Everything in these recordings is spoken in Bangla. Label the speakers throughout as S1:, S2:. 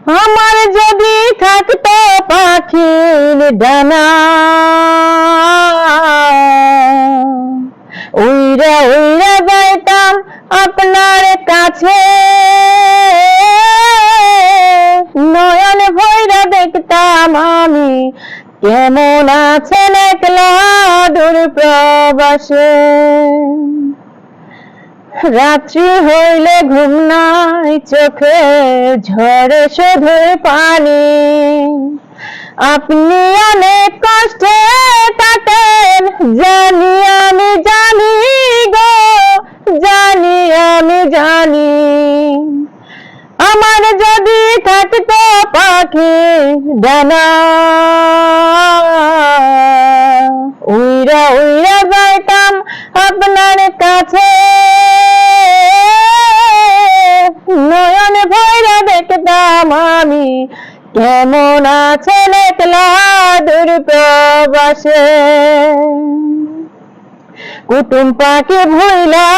S1: আমার যদি থাকতো পাখির ডানা, উইরা উইরা যাইতাম আপনার কাছে, নয়ন ভৈরা দেখতাম আমি কেমন আছেন একলা দূর প্রবাসে। রাত্রি হইলে ঘুম নাই চোখে ঝরে শুধু পানি, আপনি অনেক কষ্টে থাকেন জানি আমি জানি গো, জানি আমি জানি। আমার যদি থাকতো পাখি ডানা, উইরা উইরা যাইতাম আপনার কাছে, নয়ন ভৈরা দেখতাম আমি কেমন আছেন একলা দূর প্রবাসে। কুটুম পাখি ভুইলা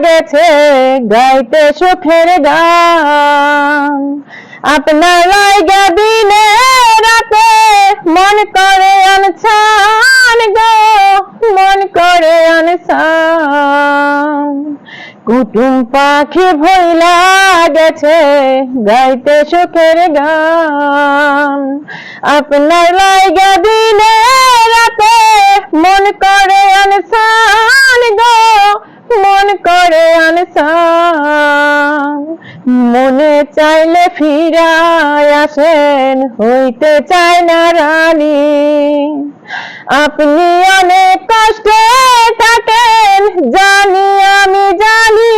S1: গেছে গাইতে সুখের গান, আপনার লাইগা দিনে রাতে মন করে আনছান গো, মন করে আনছান। কুটুম পাখি ভুইলা গেছে গাইতে সুখের গান, আপনার লাইগা দিনে রাতে মন করে আনছান গো, মন করে আনছান। মনে চাইলে ফিরায় আসেন হইতে চায় না রানী, আপনি অনেক কষ্টে থাকেন জানি আমি জানি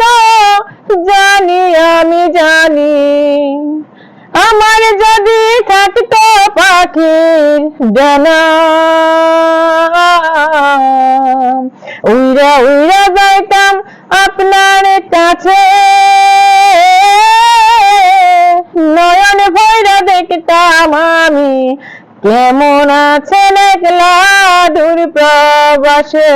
S1: গো, জানি আমি জানি। আমার যদি থাকতো পাখির ডানা, উইরা উইরা যাইতাম আপনার কাছে, নয়ন ভৈরা দেখতাম আমি কেমন আছেন একলা দূর প্রবাসে।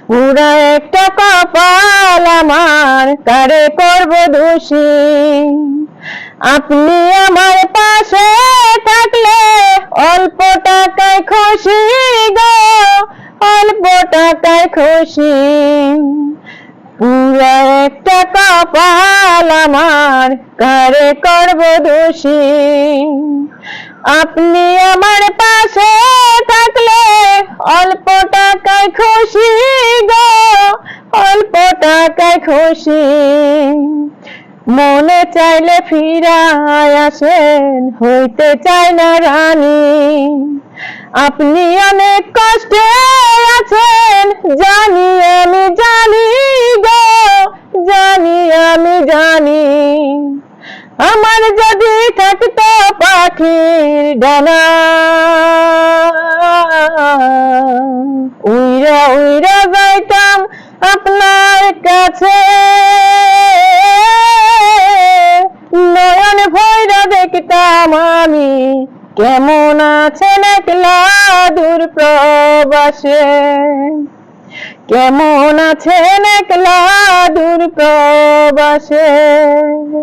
S1: পুরা একটা কপাল আমার কারে করব দোষী, আপনি আমার পাশে থাকলে অল্প টাকায় খুশি গো, অল্প টাকায় খুশি। পুরা একটা কপাল আমার কারে করব দোষী, আপনি আমার পাশে থাকলে অল্প টাকায় খুশি গো, অল্প টাকায় খুশি। মনে চাইলে ফিরায় আসেন হইতে চায় না রানী, আপনি অনেক কষ্টে আছেন জানি আমি জানি গো, জানি আমি জানি। আমার যদি থাকতো পাখির ডানা, উইরা উইরা যাইতাম আপনার কাছে, নয়ন ভৈরা দেখতাম আমি কেমন আছেন একলা দূর প্রবাসে, কেমন আছেন একলা দূর প্রবাসে।